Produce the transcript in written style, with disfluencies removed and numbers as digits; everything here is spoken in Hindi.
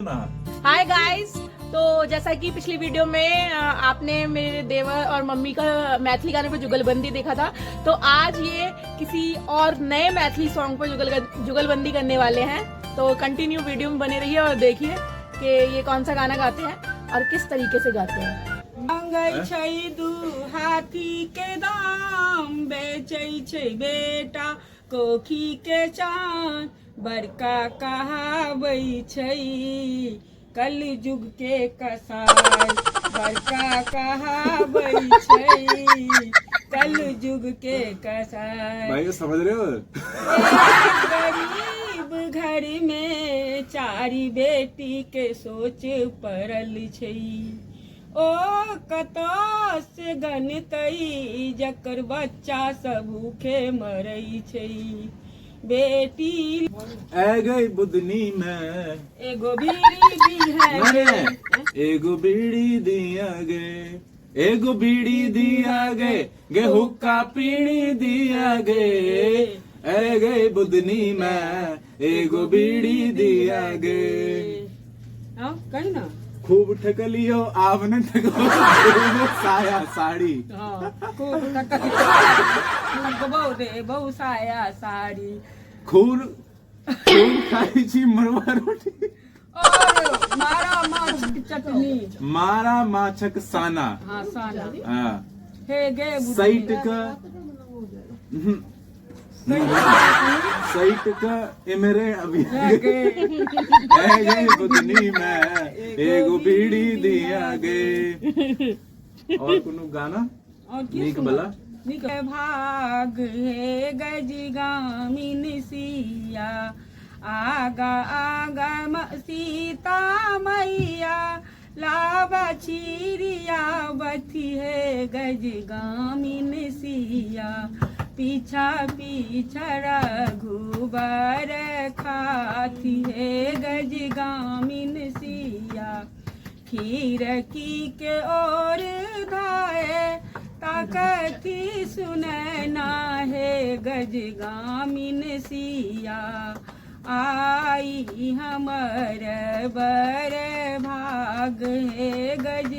ना। हाय गाइस, तो जैसा कि पिछली वीडियो में आपने मेरे देवर और मम्मी का मैथिली गाने पर जुगलबंदी देखा था, तो आज ये किसी और नए मैथिली सॉन्ग पर जुगलबंदी करने वाले हैं। तो कंटिन्यू वीडियो में बने रहिए और देखिए कि ये कौन सा गाना गाते हैं और किस तरीके से गाते हैं। मांगै छै दू हाथी के दाम, बेचै छै बेटा कोखी के चान, बड़का कहाबै छै कल युग के कसाई, बड़का कहाबै छै कल युग के कसाई। भाई समझ रहे हो? गरीब घर में चारी बेटी के सोच पड़ल छै, ओ कतऽ से गनतै जकर बच्चा सब भूखे मरै छै। बेटी ए गई बुदनी में एगो बीड़ी भी है, एगो बीड़ी दिया गे, एगो बीड़ी दिया गे, गे हुक्का पीड़ी दिया गे। ए गई बुदनी में एगो बीड़ी दिया गे। हाँ कही ना, खूब ठकलियो आपने ठको साया साड़ी। हाँ खूब रे बहु साया साड़ी, खूब खाई छी मरवा रोटी और मारा माछ की चटनी, मारा माछक साना। हाँ साना हाँ हे गे साइट का साइट का इमरे अभी गई बुदनी में एगो बीड़ी दिया गे। और कोनो गाना और नीक बला भाग हे गजगामिन सिया, आगा आगा सीता मैया, लावा छिरिया बथी है गजगामिन सिया, पीछा पीछा रघुबर खाती है गजगामिन सिया, खीरकी के ओर धाए ताकती सुनना है गजगामिन सिया, आई हमर बर भाग है गज